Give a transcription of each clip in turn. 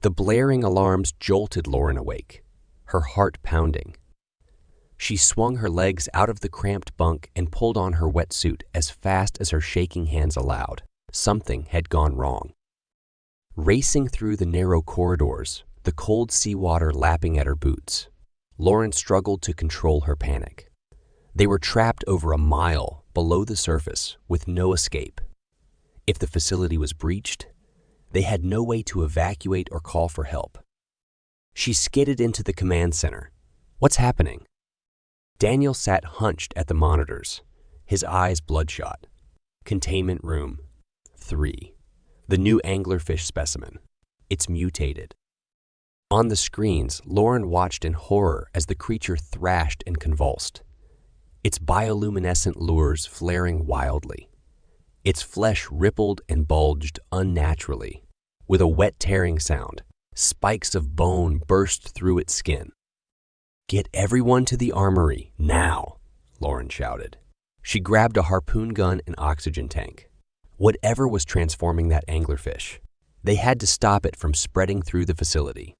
The blaring alarms jolted Lauren awake, her heart pounding. She swung her legs out of the cramped bunk and pulled on her wetsuit as fast as her shaking hands allowed. Something had gone wrong. Racing through the narrow corridors, the cold seawater lapping at her boots, Lauren struggled to control her panic. They were trapped over a mile below the surface with no escape. If the facility was breached, they had no way to evacuate or call for help. She skidded into the command center. What's happening? Daniel sat hunched at the monitors, his eyes bloodshot. Containment room 3. The new anglerfish specimen. It's mutated. On the screens, Lauren watched in horror as the creature thrashed and convulsed, its bioluminescent lures flaring wildly. Its flesh rippled and bulged unnaturally. With a wet tearing sound, spikes of bone burst through its skin. "Get everyone to the armory, now," Lauren shouted. She grabbed a harpoon gun and oxygen tank. Whatever was transforming that anglerfish, they had to stop it from spreading through the facility.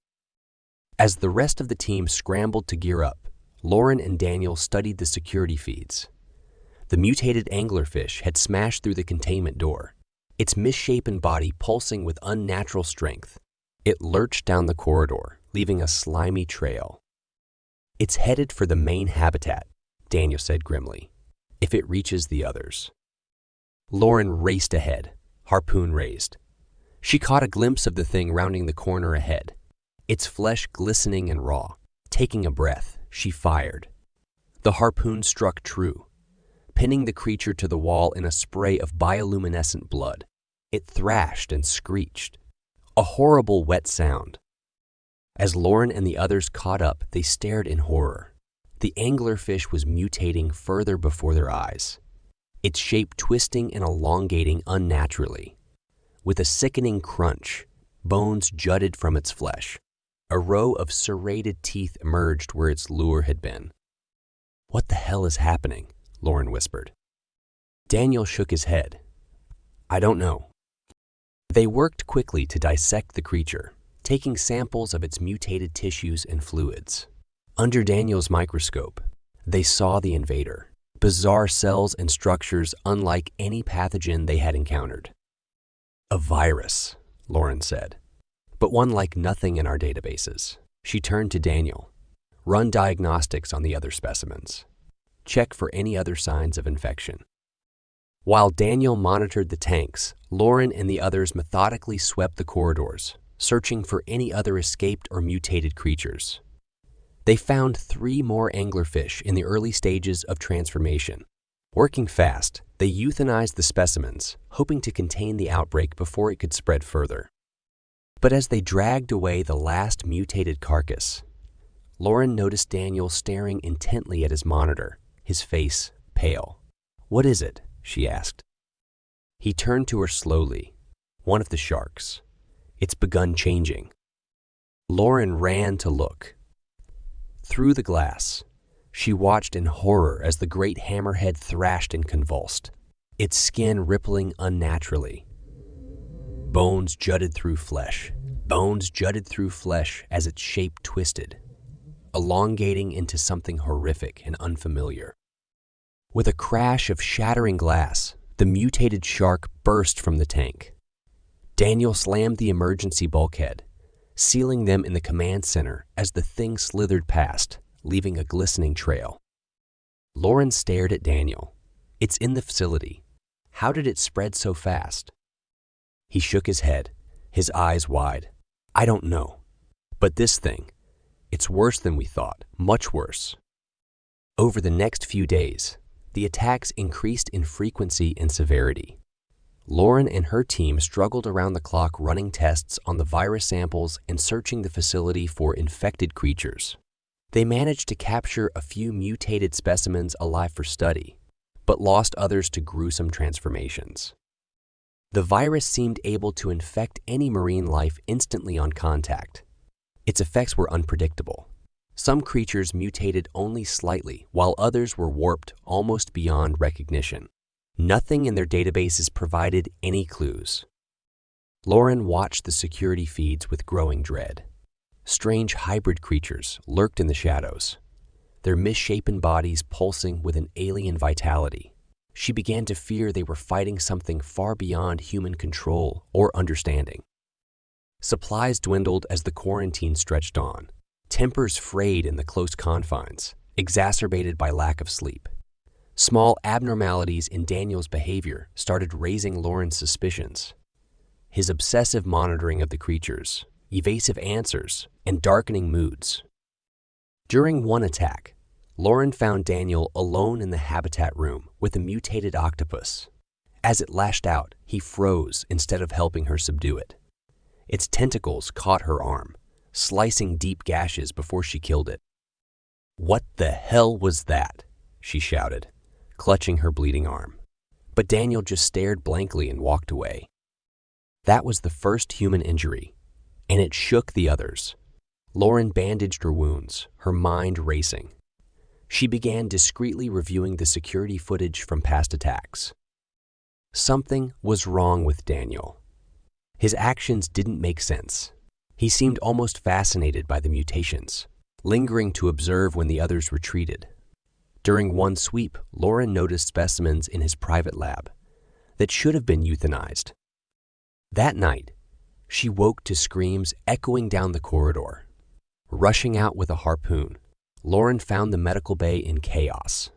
As the rest of the team scrambled to gear up, Lauren and Daniel studied the security feeds. The mutated anglerfish had smashed through the containment door, its misshapen body pulsing with unnatural strength. It lurched down the corridor, leaving a slimy trail. "It's headed for the main habitat," Daniel said grimly, "if it reaches the others." Lauren raced ahead, harpoon raised. She caught a glimpse of the thing rounding the corner ahead, its flesh glistening and raw. Taking a breath, she fired. The harpoon struck true, pinning the creature to the wall in a spray of bioluminescent blood. It thrashed and screeched, a horrible wet sound. As Lauren and the others caught up, they stared in horror. The anglerfish was mutating further before their eyes, its shape twisting and elongating unnaturally. With a sickening crunch, bones jutted from its flesh. A row of serrated teeth emerged where its lure had been. "What the hell is happening?" Lauren whispered. Daniel shook his head. "I don't know." They worked quickly to dissect the creature, taking samples of its mutated tissues and fluids. Under Daniel's microscope, they saw the invader, bizarre cells and structures unlike any pathogen they had encountered. "A virus," Lauren said, "but one like nothing in our databases." She turned to Daniel. "Run diagnostics on the other specimens. Check for any other signs of infection." While Daniel monitored the tanks, Lauren and the others methodically swept the corridors, searching for any other escaped or mutated creatures. They found 3 more anglerfish in the early stages of transformation. Working fast, they euthanized the specimens, hoping to contain the outbreak before it could spread further. But as they dragged away the last mutated carcass, Lauren noticed Daniel staring intently at his monitor, his face pale. "What is it?" she asked. He turned to her slowly. "One of the sharks. It's begun changing." Lauren ran to look. Through the glass, she watched in horror as the great hammerhead thrashed and convulsed, its skin rippling unnaturally. Bones jutted through flesh as its shape twisted, elongating into something horrific and unfamiliar. With a crash of shattering glass, the mutated shark burst from the tank. Daniel slammed the emergency bulkhead, sealing them in the command center as the thing slithered past, leaving a glistening trail. Lauren stared at Daniel. "It's in the facility. How did it spread so fast?" He shook his head, his eyes wide. "I don't know. But this thing, it's worse than we thought, much worse." Over the next few days, the attacks increased in frequency and severity. Lauren and her team struggled around the clock running tests on the virus samples and searching the facility for infected creatures. They managed to capture a few mutated specimens alive for study, but lost others to gruesome transformations. The virus seemed able to infect any marine life instantly on contact. Its effects were unpredictable. Some creatures mutated only slightly, while others were warped almost beyond recognition. Nothing in their databases provided any clues. Lauren watched the security feeds with growing dread. Strange hybrid creatures lurked in the shadows, their misshapen bodies pulsing with an alien vitality. She began to fear they were fighting something far beyond human control or understanding. Supplies dwindled as the quarantine stretched on. Tempers frayed in the close confines, exacerbated by lack of sleep. Small abnormalities in Daniel's behavior started raising Lauren's suspicions. His obsessive monitoring of the creatures, evasive answers, and darkening moods. During one attack, Lauren found Daniel alone in the habitat room with a mutated octopus. As it lashed out, he froze instead of helping her subdue it. Its tentacles caught her arm, slicing deep gashes before she killed it. "What the hell was that?" she shouted, clutching her bleeding arm. But Daniel just stared blankly and walked away. That was the first human injury, and it shook the others. Lauren bandaged her wounds, her mind racing. She began discreetly reviewing the security footage from past attacks. Something was wrong with Daniel. His actions didn't make sense. He seemed almost fascinated by the mutations, lingering to observe when the others retreated. During one sweep, Lauren noticed specimens in his private lab that should have been euthanized. That night, she woke to screams echoing down the corridor. Rushing out with a harpoon, Lauren found the medical bay in chaos.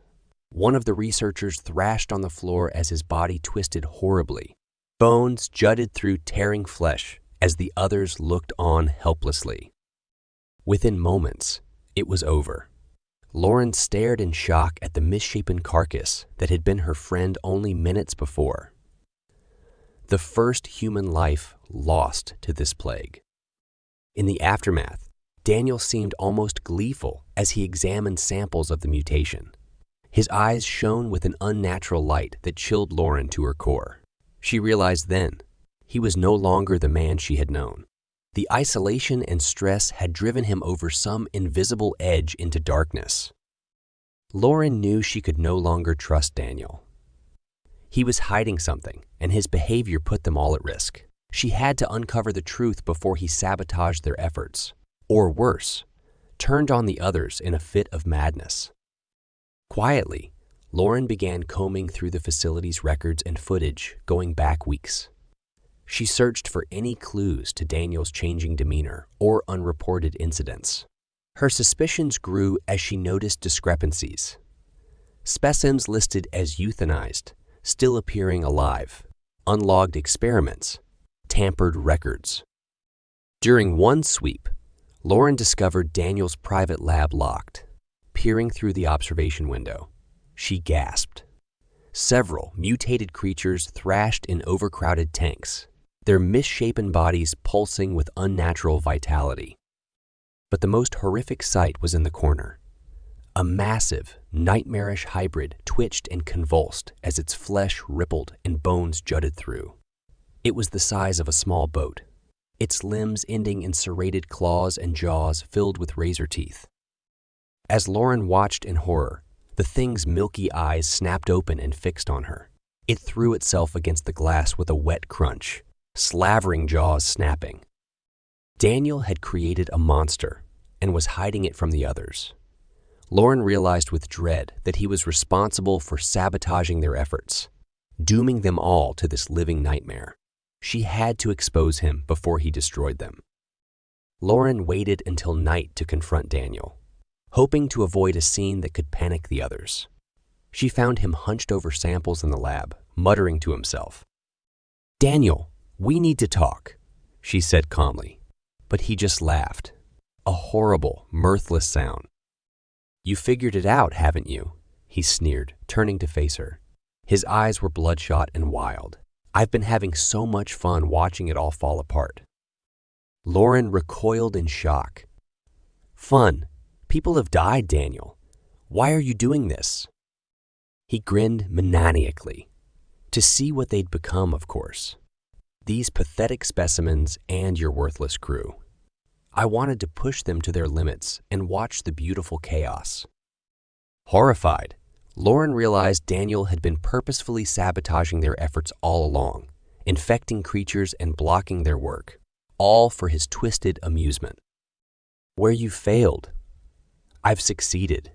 One of the researchers thrashed on the floor as his body twisted horribly. Bones jutted through tearing flesh as the others looked on helplessly. Within moments, it was over. Lauren stared in shock at the misshapen carcass that had been her friend only minutes before. The first human life lost to this plague. In the aftermath, Daniel seemed almost gleeful as he examined samples of the mutation. His eyes shone with an unnatural light that chilled Lauren to her core. She realized then, he was no longer the man she had known. The isolation and stress had driven him over some invisible edge into darkness. Lauren knew she could no longer trust Daniel. He was hiding something, and his behavior put them all at risk. She had to uncover the truth before he sabotaged their efforts. Or worse, turned on the others in a fit of madness. Quietly, Lauren began combing through the facility's records and footage going back weeks. She searched for any clues to Daniel's changing demeanor or unreported incidents. Her suspicions grew as she noticed discrepancies. Specimens listed as euthanized, still appearing alive, unlogged experiments, tampered records. During one sweep, Lauren discovered Daniel's private lab locked. Peering through the observation window, she gasped. Several mutated creatures thrashed in overcrowded tanks, their misshapen bodies pulsing with unnatural vitality. But the most horrific sight was in the corner. A massive, nightmarish hybrid twitched and convulsed as its flesh rippled and bones jutted through. It was the size of a small boat, its limbs ending in serrated claws and jaws filled with razor teeth. As Lauren watched in horror, the thing's milky eyes snapped open and fixed on her. It threw itself against the glass with a wet crunch, slavering jaws snapping. Daniel had created a monster and was hiding it from the others. Lauren realized with dread that he was responsible for sabotaging their efforts, dooming them all to this living nightmare. She had to expose him before he destroyed them. Lauren waited until night to confront Daniel, hoping to avoid a scene that could panic the others. She found him hunched over samples in the lab, muttering to himself. "Daniel, we need to talk," she said calmly. But he just laughed, a horrible, mirthless sound. "You figured it out, haven't you?" he sneered, turning to face her. His eyes were bloodshot and wild. "I've been having so much fun watching it all fall apart." Lauren recoiled in shock. "Fun? People have died, Daniel. Why are you doing this?" He grinned maniacally. To see what they'd become, of course. These pathetic specimens and your worthless crew. I wanted to push them to their limits and watch the beautiful chaos. Horrified, Lauren realized Daniel had been purposefully sabotaging their efforts all along, infecting creatures and blocking their work, all for his twisted amusement. "Where you failed, I've succeeded,"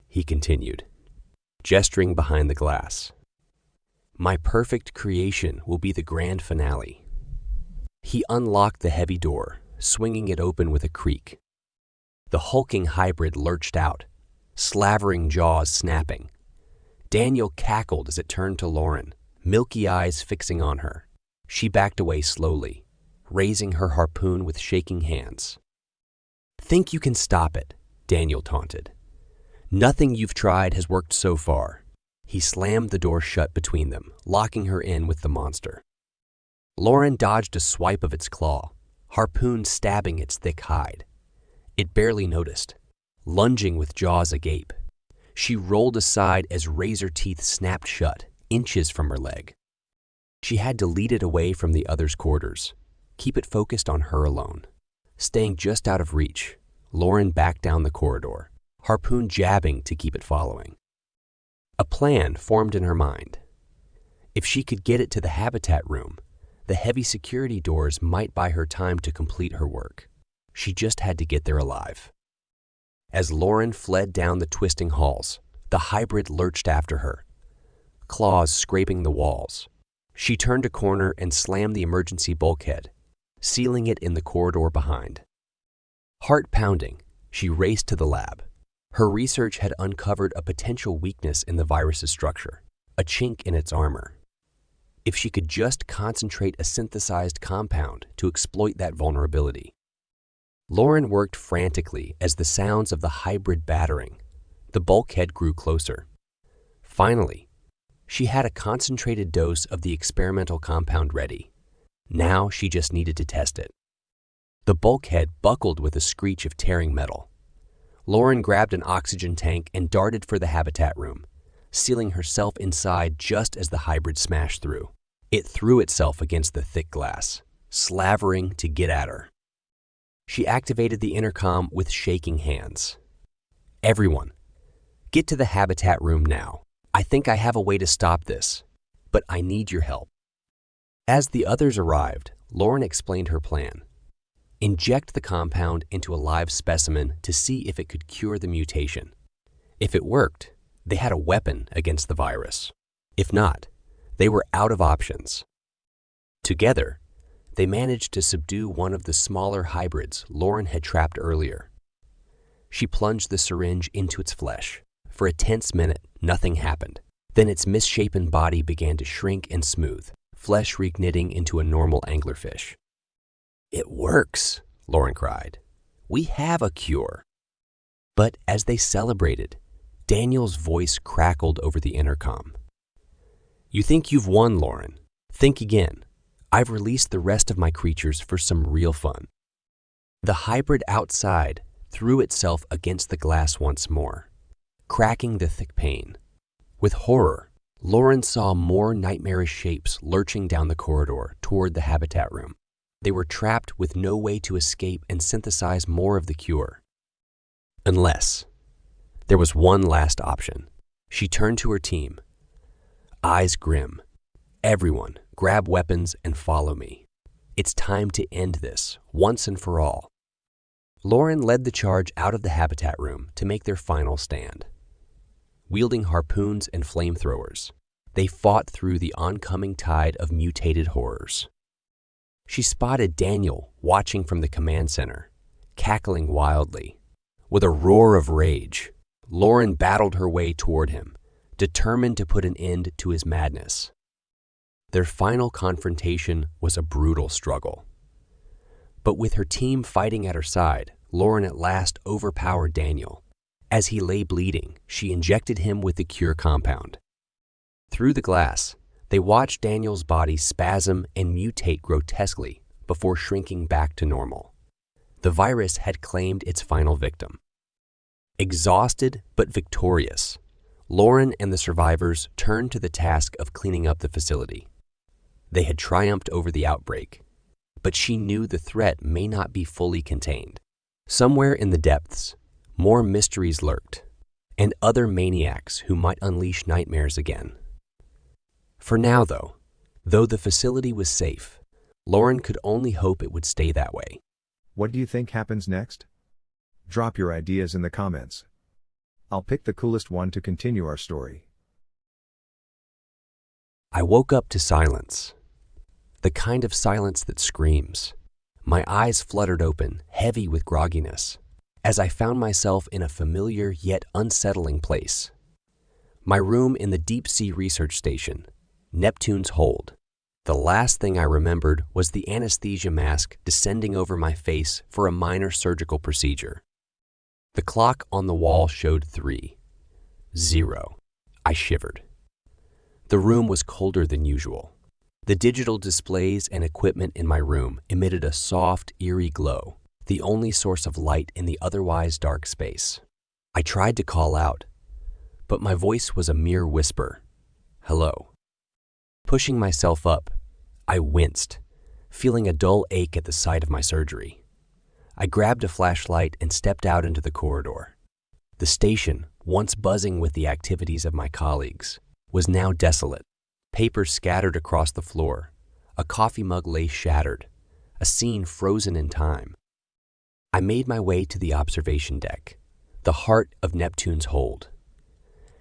he continued, gesturing behind the glass. "My perfect creation will be the grand finale." He unlocked the heavy door, swinging it open with a creak. The hulking hybrid lurched out, slavering jaws snapping. Daniel cackled as it turned to Lauren, milky eyes fixing on her. She backed away slowly, raising her harpoon with shaking hands. "Think you can stop it," Daniel taunted. "Nothing you've tried has worked so far." He slammed the door shut between them, locking her in with the monster. Lauren dodged a swipe of its claw, harpoon stabbing its thick hide. It barely noticed, lunging with jaws agape. She rolled aside as razor teeth snapped shut, inches from her leg. She had to lead it away from the other's quarters, keep it focused on her alone. Staying just out of reach, Lauren backed down the corridor, harpoon jabbing to keep it following. A plan formed in her mind. If she could get it to the habitat room, the heavy security doors might buy her time to complete her work. She just had to get there alive. As Lauren fled down the twisting halls, the hybrid lurched after her, claws scraping the walls. She turned a corner and slammed the emergency bulkhead, sealing it in the corridor behind. Heart pounding, she raced to the lab. Her research had uncovered a potential weakness in the virus's structure, a chink in its armor. If she could just concentrate a synthesized compound to exploit that vulnerability. Lauren worked frantically as the sounds of the hybrid battering. The bulkhead grew closer. Finally, she had a concentrated dose of the experimental compound ready. Now she just needed to test it. The bulkhead buckled with a screech of tearing metal. Lauren grabbed an oxygen tank and darted for the habitat room, sealing herself inside just as the hybrid smashed through. It threw itself against the thick glass, slavering to get at her. She activated the intercom with shaking hands. "Everyone, get to the habitat room now. I think I have a way to stop this, but I need your help." As the others arrived, Lauren explained her plan. Inject the compound into a live specimen to see if it could cure the mutation. If it worked, they had a weapon against the virus. If not, they were out of options. Together, they managed to subdue one of the smaller hybrids Lauren had trapped earlier. She plunged the syringe into its flesh. For a tense minute, nothing happened. Then its misshapen body began to shrink and smooth, flesh reknitting into a normal anglerfish. "It works," Lauren cried. "We have a cure." But as they celebrated, Daniel's voice crackled over the intercom. "You think you've won, Lauren? Think again. I've released the rest of my creatures for some real fun." The hybrid outside threw itself against the glass once more, cracking the thick pane. With horror, Lauren saw more nightmarish shapes lurching down the corridor toward the habitat room. They were trapped with no way to escape and synthesize more of the cure. Unless there was one last option. She turned to her team, eyes grim. "Everyone, grab weapons and follow me. It's time to end this, once and for all." Lauren led the charge out of the habitat room to make their final stand. Wielding harpoons and flamethrowers, they fought through the oncoming tide of mutated horrors. She spotted Daniel watching from the command center, cackling wildly. With a roar of rage, Lauren battled her way toward him, determined to put an end to his madness. Their final confrontation was a brutal struggle. But with her team fighting at her side, Lauren at last overpowered Daniel. As he lay bleeding, she injected him with the cure compound. Through the glass, they watched Daniel's body spasm and mutate grotesquely before shrinking back to normal. The virus had claimed its final victim. Exhausted but victorious, Lauren and the survivors turned to the task of cleaning up the facility. They had triumphed over the outbreak, but she knew the threat may not be fully contained. Somewhere in the depths, more mysteries lurked, and other maniacs who might unleash nightmares again. For now, though, Though the facility was safe, Lauren could only hope it would stay that way. What do you think happens next? Drop your ideas in the comments. I'll pick the coolest one to continue our story. I woke up to silence. The kind of silence that screams. My eyes fluttered open, heavy with grogginess, as I found myself in a familiar yet unsettling place. My room in the deep-sea research station, Neptune's hold. The last thing I remembered was the anesthesia mask descending over my face for a minor surgical procedure. The clock on the wall showed 3. 0. I shivered. The room was colder than usual. The digital displays and equipment in my room emitted a soft, eerie glow, the only source of light in the otherwise dark space. I tried to call out, but my voice was a mere whisper. Hello. Pushing myself up, I winced, feeling a dull ache at the site of my surgery. I grabbed a flashlight and stepped out into the corridor. The station, once buzzing with the activities of my colleagues, was now desolate. Papers scattered across the floor, a coffee mug lay shattered, a scene frozen in time. I made my way to the observation deck, the heart of Neptune's hold.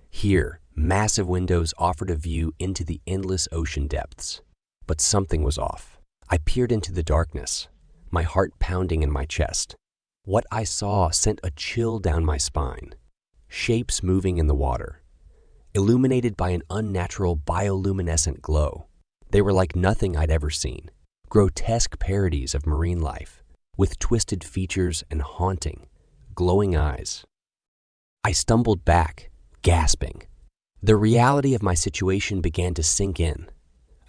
Here, massive windows offered a view into the endless ocean depths. But something was off. I peered into the darkness, my heart pounding in my chest. What I saw sent a chill down my spine. Shapes moving in the water, illuminated by an unnatural bioluminescent glow. They were like nothing I'd ever seen, grotesque parodies of marine life, with twisted features and haunting, glowing eyes. I stumbled back, gasping. The reality of my situation began to sink in.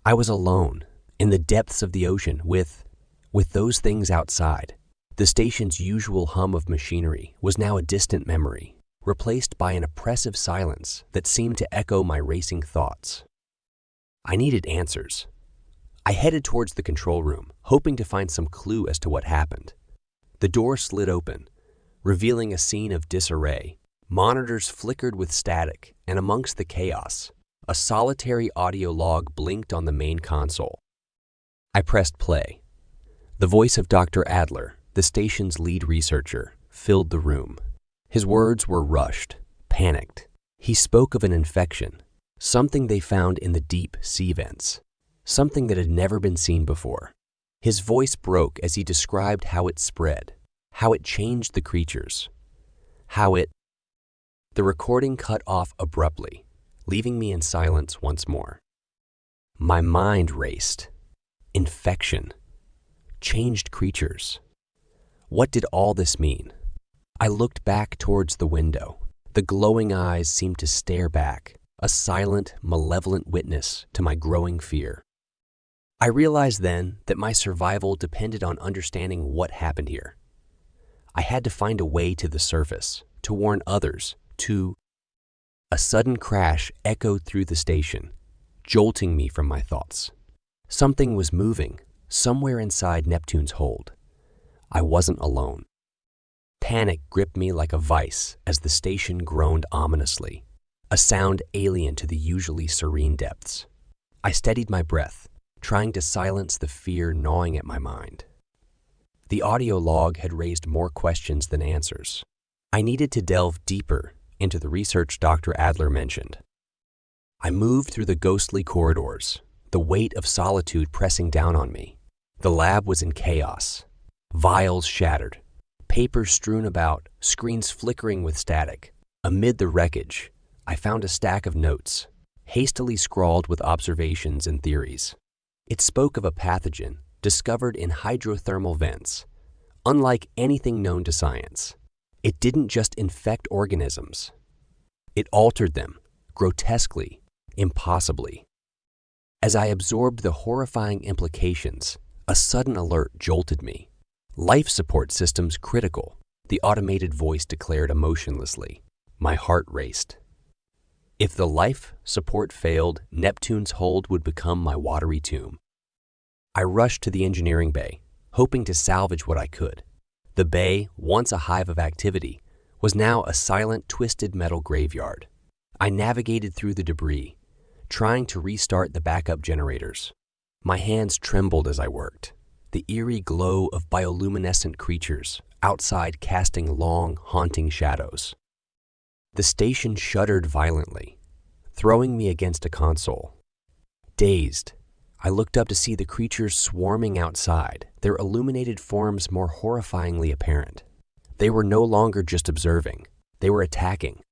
I was alone, in the depths of the ocean, with those things outside. The station's usual hum of machinery was now a distant memory, replaced by an oppressive silence that seemed to echo my racing thoughts. I needed answers. I headed towards the control room, hoping to find some clue as to what happened. The door slid open, revealing a scene of disarray. Monitors flickered with static, and amongst the chaos, a solitary audio log blinked on the main console. I pressed play. The voice of Dr. Adler, the station's lead researcher, filled the room. His words were rushed, panicked. He spoke of an infection, something they found in the deep sea vents, something that had never been seen before. His voice broke as he described how it spread, how it changed the creatures, The recording cut off abruptly, leaving me in silence once more. My mind raced. Infection. Changed creatures. What did all this mean? I looked back towards the window. The glowing eyes seemed to stare back, a silent, malevolent witness to my growing fear. I realized then that my survival depended on understanding what happened here. I had to find a way to the surface, to warn others, A sudden crash echoed through the station, jolting me from my thoughts. Something was moving, somewhere inside Neptune's hold. I wasn't alone. Panic gripped me like a vice as the station groaned ominously, a sound alien to the usually serene depths. I steadied my breath, trying to silence the fear gnawing at my mind. The audio log had raised more questions than answers. I needed to delve deeper into the research Dr. Adler mentioned. I moved through the ghostly corridors, the weight of solitude pressing down on me. The lab was in chaos. Vials shattered, papers strewn about, screens flickering with static. Amid the wreckage, I found a stack of notes, hastily scrawled with observations and theories. It spoke of a pathogen discovered in hydrothermal vents, unlike anything known to science. It didn't just infect organisms. It altered them, grotesquely, impossibly. As I absorbed the horrifying implications, a sudden alert jolted me. Life support systems critical, the automated voice declared emotionlessly. My heart raced. If the life support failed, Neptune's hold would become my watery tomb. I rushed to the engineering bay, hoping to salvage what I could. The bay, once a hive of activity, was now a silent, twisted metal graveyard. I navigated through the debris, trying to restart the backup generators. My hands trembled as I worked, the eerie glow of bioluminescent creatures outside casting long, haunting shadows. The station shuddered violently, throwing me against a console. Dazed, I looked up to see the creatures swarming outside, their illuminated forms more horrifyingly apparent. They were no longer just observing, they were attacking.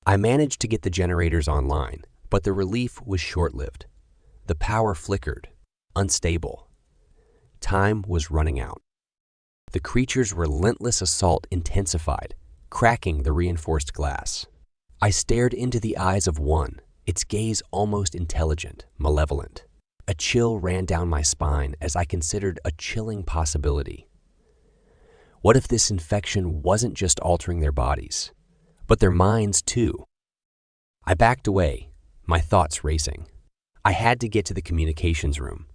I managed to get the generators online, but the relief was short-lived. The power flickered, unstable. Time was running out. The creature's relentless assault intensified, cracking the reinforced glass. I stared into the eyes of one, its gaze almost intelligent, malevolent. A chill ran down my spine as I considered a chilling possibility. What if this infection wasn't just altering their bodies, but their minds too? I backed away, my thoughts racing. I had to get to the communications room.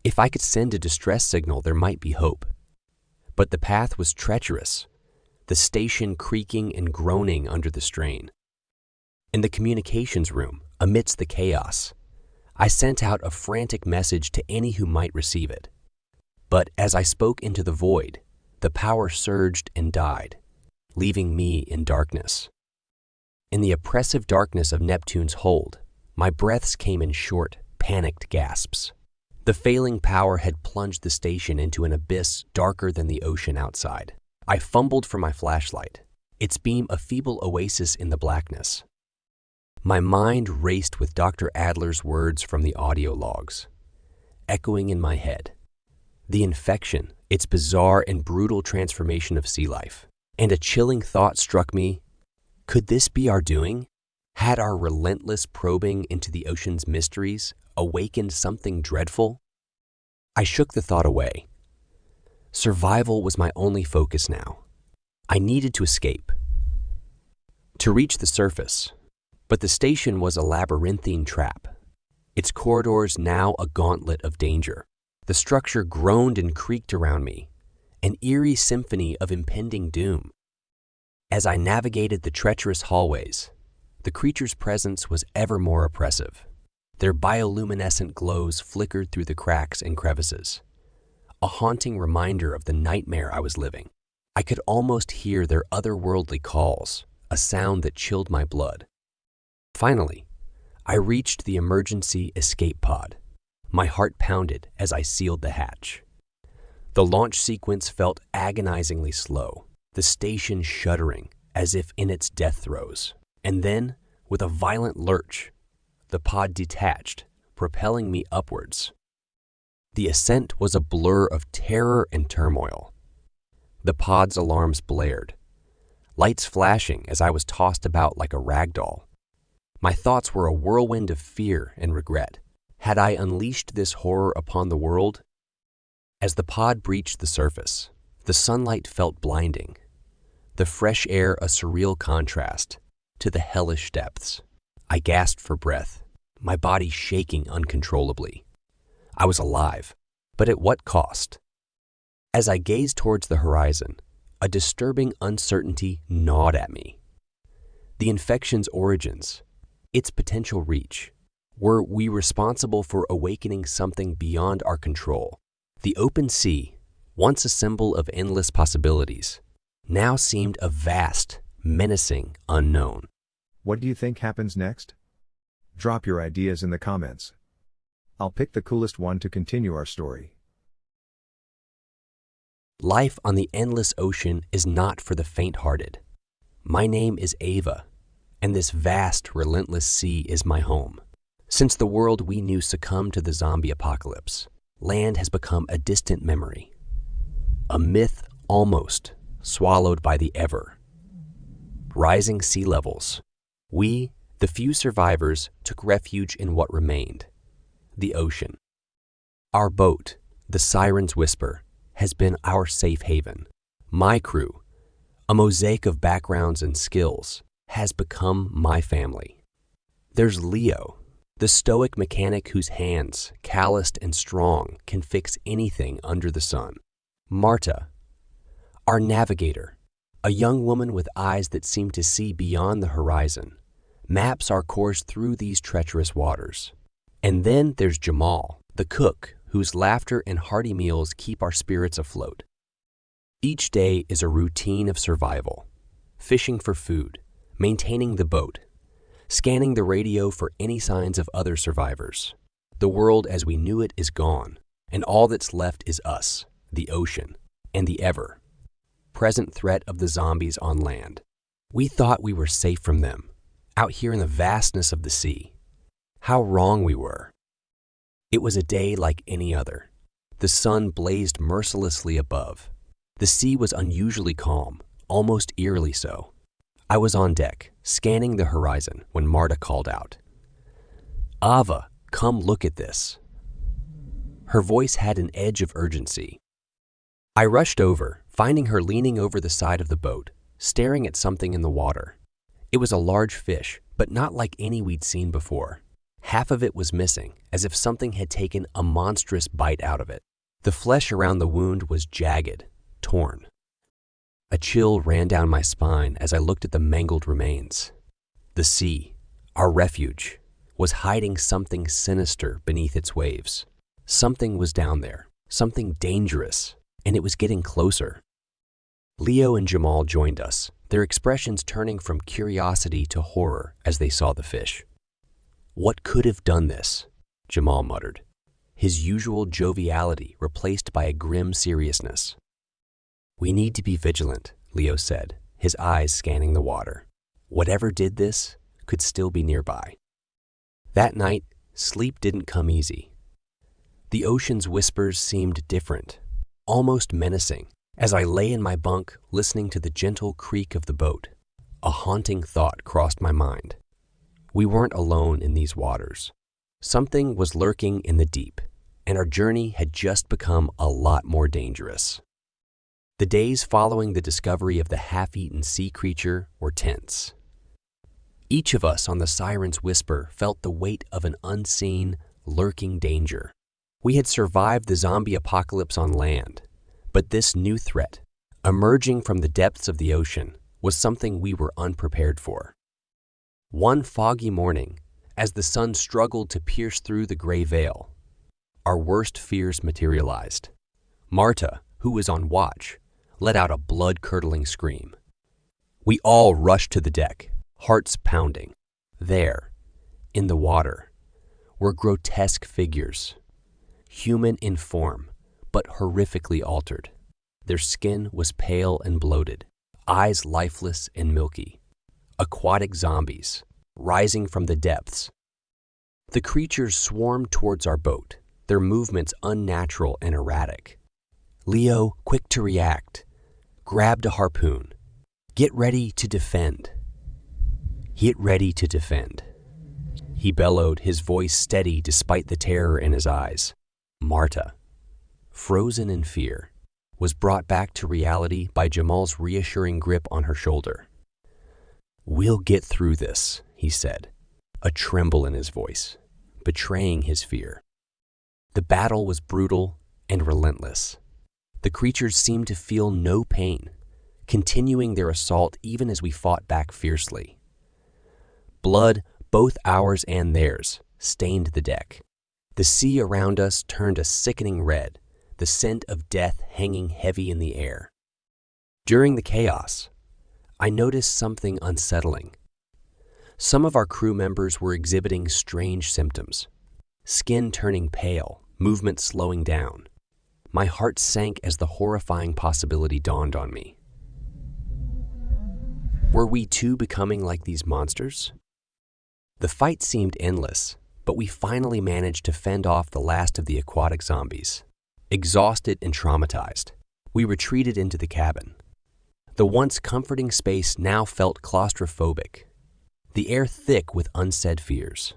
If I could send a distress signal, there might be hope. But the path was treacherous, the station creaking and groaning under the strain. In the communications room, amidst the chaos, I sent out a frantic message to any who might receive it. But as I spoke into the void, the power surged and died, leaving me in darkness. In the oppressive darkness of Neptune's hold, my breaths came in short, panicked gasps. The failing power had plunged the station into an abyss darker than the ocean outside. I fumbled for my flashlight, its beam a feeble oasis in the blackness. My mind raced with Dr. Adler's words from the audio logs, echoing in my head. The infection, its bizarre and brutal transformation of sea life. And a chilling thought struck me. Could this be our doing? Had our relentless probing into the ocean's mysteries awakened something dreadful? I shook the thought away. Survival was my only focus now. I needed to escape, to reach the surface. But the station was a labyrinthine trap, its corridors now a gauntlet of danger. The structure groaned and creaked around me, an eerie symphony of impending doom. As I navigated the treacherous hallways, the creature's presence was ever more oppressive. Their bioluminescent glows flickered through the cracks and crevices, a haunting reminder of the nightmare I was living. I could almost hear their otherworldly calls, a sound that chilled my blood. Finally, I reached the emergency escape pod. My heart pounded as I sealed the hatch. The launch sequence felt agonizingly slow, the station shuddering as if in its death throes. And then, with a violent lurch, the pod detached, propelling me upwards. The ascent was a blur of terror and turmoil. The pod's alarms blared, lights flashing as I was tossed about like a rag doll. My thoughts were a whirlwind of fear and regret. Had I unleashed this horror upon the world? As the pod breached the surface, the sunlight felt blinding, the fresh air a surreal contrast to the hellish depths. I gasped for breath, my body shaking uncontrollably. I was alive, but at what cost? As I gazed towards the horizon, a disturbing uncertainty gnawed at me. The infection's origins, its potential reach. Were we responsible for awakening something beyond our control? The open sea, once a symbol of endless possibilities, now seemed a vast, menacing unknown. What do you think happens next? Drop your ideas in the comments. I'll pick the coolest one to continue our story. Life on the endless ocean is not for the faint-hearted. My name is Ava, and this vast, relentless sea is my home. Since the world we knew succumbed to the zombie apocalypse, land has become a distant memory, a myth almost swallowed by the ever. Rising sea levels. We, the few survivors, took refuge in what remained, the ocean. Our boat, the Siren's Whisper, has been our safe haven. My crew, a mosaic of backgrounds and skills, has become my family. There's Leo, the stoic mechanic whose hands, calloused and strong, can fix anything under the sun. Marta, our navigator, a young woman with eyes that seem to see beyond the horizon, maps our course through these treacherous waters. And then there's Jamal, the cook whose laughter and hearty meals keep our spirits afloat. Each day is a routine of survival, fishing for food, maintaining the boat, scanning the radio for any signs of other survivors. The world as we knew it is gone, and all that's left is us, the ocean, and the ever-present threat of the zombies on land. We thought we were safe from them, out here in the vastness of the sea. How wrong we were. It was a day like any other. The sun blazed mercilessly above. The sea was unusually calm, almost eerily so. I was on deck, scanning the horizon, when Marta called out, "Ava, come look at this." Her voice had an edge of urgency. I rushed over, finding her leaning over the side of the boat, staring at something in the water. It was a large fish, but not like any we'd seen before. Half of it was missing, as if something had taken a monstrous bite out of it. The flesh around the wound was jagged, torn. A chill ran down my spine as I looked at the mangled remains. The sea, our refuge, was hiding something sinister beneath its waves. Something was down there, something dangerous, and it was getting closer. Leo and Jamal joined us, their expressions turning from curiosity to horror as they saw the fish. "What could have done this?" Jamal muttered, his usual joviality replaced by a grim seriousness. "We need to be vigilant," Leo said, his eyes scanning the water. Whatever did this could still be nearby. That night, sleep didn't come easy. The ocean's whispers seemed different, almost menacing, as I lay in my bunk listening to the gentle creak of the boat. A haunting thought crossed my mind. We weren't alone in these waters. Something was lurking in the deep, and our journey had just become a lot more dangerous. The days following the discovery of the half-eaten sea creature were tense. Each of us on the Siren's whisper felt the weight of an unseen, lurking danger. We had survived the zombie apocalypse on land, but this new threat, emerging from the depths of the ocean, was something we were unprepared for. One foggy morning, as the sun struggled to pierce through the gray veil, our worst fears materialized. Marta, who was on watch, let out a blood-curdling scream. We all rushed to the deck, hearts pounding. There, in the water, were grotesque figures, human in form, but horrifically altered. Their skin was pale and bloated, eyes lifeless and milky. Aquatic zombies, rising from the depths. The creatures swarmed towards our boat, their movements unnatural and erratic. Leo, quick to react, grabbed a harpoon. "Get ready to defend." "Get ready to defend," he bellowed, his voice steady despite the terror in his eyes. Marta, frozen in fear, was brought back to reality by Jamal's reassuring grip on her shoulder. "We'll get through this," he said, a tremble in his voice, betraying his fear. The battle was brutal and relentless. The creatures seemed to feel no pain, continuing their assault even as we fought back fiercely. Blood, both ours and theirs, stained the deck. The sea around us turned a sickening red, the scent of death hanging heavy in the air. During the chaos, I noticed something unsettling. Some of our crew members were exhibiting strange symptoms. Skin turning pale, movement slowing down. My heart sank as the horrifying possibility dawned on me. Were we too becoming like these monsters? The fight seemed endless, but we finally managed to fend off the last of the aquatic zombies. Exhausted and traumatized, we retreated into the cabin. The once comforting space now felt claustrophobic, the air thick with unsaid fears.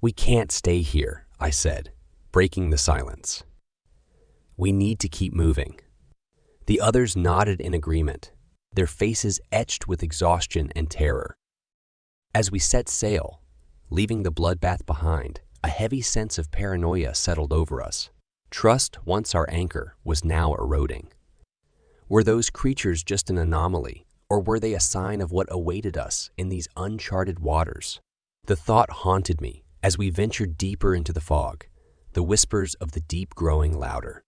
"We can't stay here," I said, breaking the silence. "We need to keep moving." The others nodded in agreement, their faces etched with exhaustion and terror. As we set sail, leaving the bloodbath behind, a heavy sense of paranoia settled over us. Trust, once our anchor, was now eroding. Were those creatures just an anomaly, or were they a sign of what awaited us in these uncharted waters? The thought haunted me as we ventured deeper into the fog, the whispers of the deep growing louder.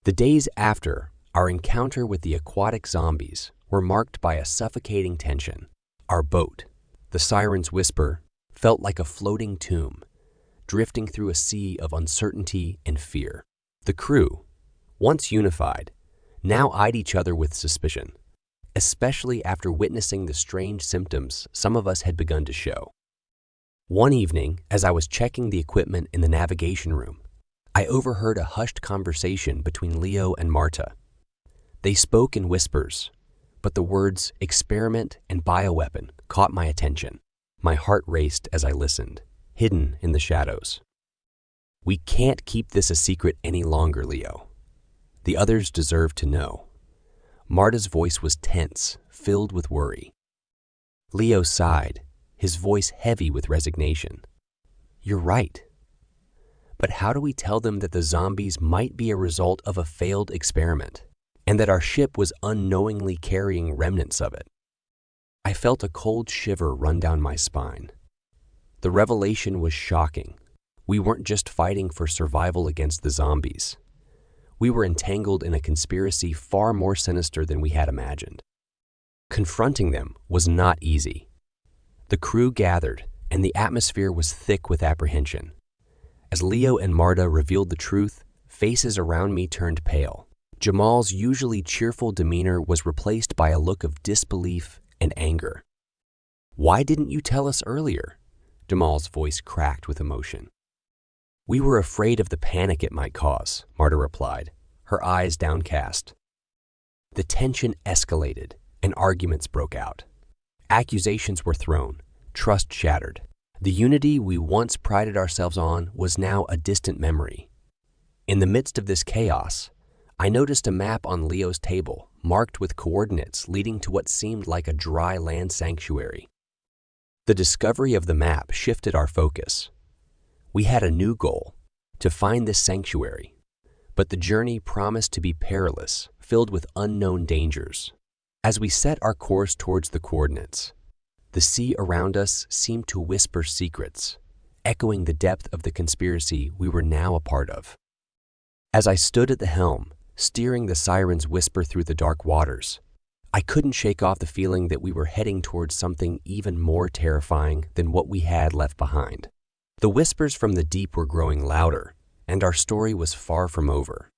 The days after our encounter with the aquatic zombies were marked by a suffocating tension. Our boat, the Siren's whisper, felt like a floating tomb, drifting through a sea of uncertainty and fear. The crew, once unified, now eyed each other with suspicion, especially after witnessing the strange symptoms some of us had begun to show. One evening, as I was checking the equipment in the navigation room, I overheard a hushed conversation between Leo and Marta. They spoke in whispers, but the words experiment and bioweapon caught my attention. My heart raced as I listened, hidden in the shadows. "We can't keep this a secret any longer, Leo. The others deserve to know." Marta's voice was tense, filled with worry. Leo sighed, his voice heavy with resignation. "You're right. But how do we tell them that the zombies might be a result of a failed experiment, and that our ship was unknowingly carrying remnants of it?" I felt a cold shiver run down my spine. The revelation was shocking. We weren't just fighting for survival against the zombies. We were entangled in a conspiracy far more sinister than we had imagined. Confronting them was not easy. The crew gathered, and the atmosphere was thick with apprehension. As Leo and Marta revealed the truth, faces around me turned pale. Jamal's usually cheerful demeanor was replaced by a look of disbelief and anger. "Why didn't you tell us earlier?" Jamal's voice cracked with emotion. "We were afraid of the panic it might cause," Marta replied, her eyes downcast. The tension escalated, and arguments broke out. Accusations were thrown, trust shattered. The unity we once prided ourselves on was now a distant memory. In the midst of this chaos, I noticed a map on Leo's table, marked with coordinates leading to what seemed like a dry land sanctuary. The discovery of the map shifted our focus. We had a new goal, to find this sanctuary, but the journey promised to be perilous, filled with unknown dangers. As we set our course towards the coordinates, the sea around us seemed to whisper secrets, echoing the depth of the conspiracy we were now a part of. As I stood at the helm, steering the Siren's whisper through the dark waters, I couldn't shake off the feeling that we were heading towards something even more terrifying than what we had left behind. The whispers from the deep were growing louder, and our story was far from over.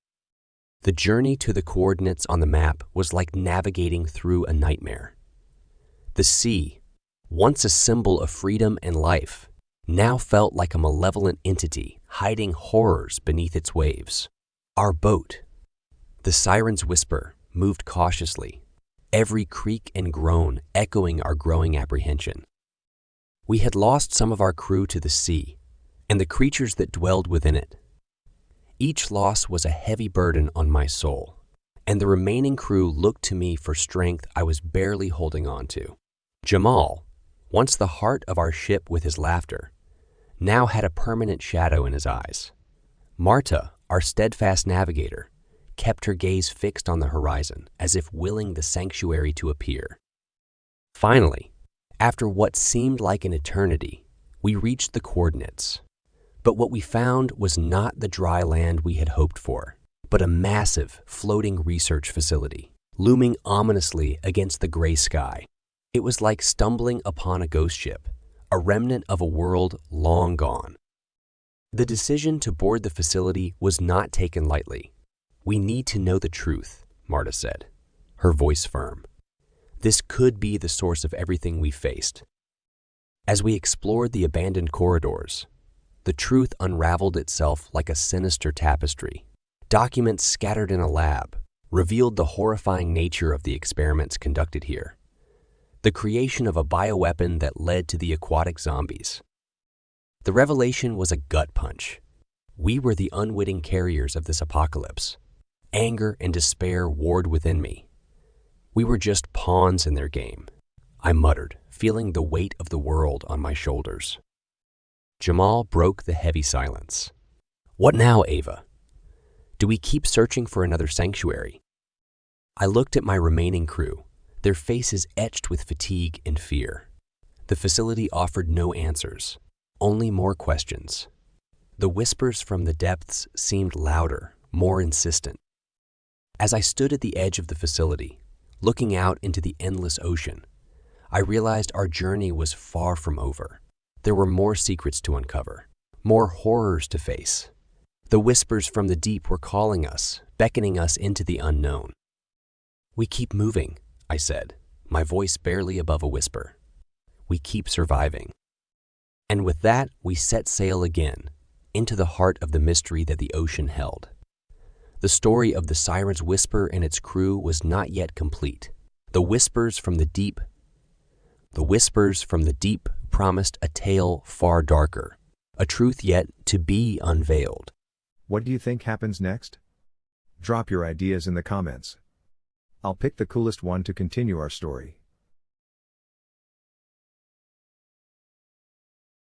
The journey to the coordinates on the map was like navigating through a nightmare. The sea, once a symbol of freedom and life, now felt like a malevolent entity hiding horrors beneath its waves. Our boat, the Siren's whisper, moved cautiously, every creak and groan echoing our growing apprehension. We had lost some of our crew to the sea and the creatures that dwelled within it. Each loss was a heavy burden on my soul, and the remaining crew looked to me for strength I was barely holding on to. Jamal, once the heart of our ship with his laughter, now had a permanent shadow in his eyes. Marta, our steadfast navigator, kept her gaze fixed on the horizon, as if willing the sanctuary to appear. Finally, after what seemed like an eternity, we reached the coordinates. But what we found was not the dry land we had hoped for, but a massive, floating research facility, looming ominously against the gray sky. It was like stumbling upon a ghost ship, a remnant of a world long gone. The decision to board the facility was not taken lightly. "We need to know the truth," Marta said, her voice firm. "This could be the source of everything we faced." As we explored the abandoned corridors, the truth unraveled itself like a sinister tapestry. Documents scattered in a lab revealed the horrifying nature of the experiments conducted here. The creation of a bioweapon that led to the aquatic zombies. The revelation was a gut punch. We were the unwitting carriers of this apocalypse. Anger and despair warred within me. We were just pawns in their game, I muttered, feeling the weight of the world on my shoulders. Jamal broke the heavy silence. "What now, Ava? Do we keep searching for another sanctuary?" I looked at my remaining crew, their faces etched with fatigue and fear. The facility offered no answers, only more questions. The whispers from the depths seemed louder, more insistent. As I stood at the edge of the facility, looking out into the endless ocean, I realized our journey was far from over. There were more secrets to uncover, more horrors to face. The whispers from the deep were calling us, beckoning us into the unknown. "We keep moving," I said, my voice barely above a whisper. "We keep surviving." And with that, we set sail again, into the heart of the mystery that the ocean held. The story of the Siren's Whisper and its crew was not yet complete. The whispers from the deep promised a tale far darker, a truth yet to be unveiled. What do you think happens next? Drop your ideas in the comments. I'll pick the coolest one to continue our story.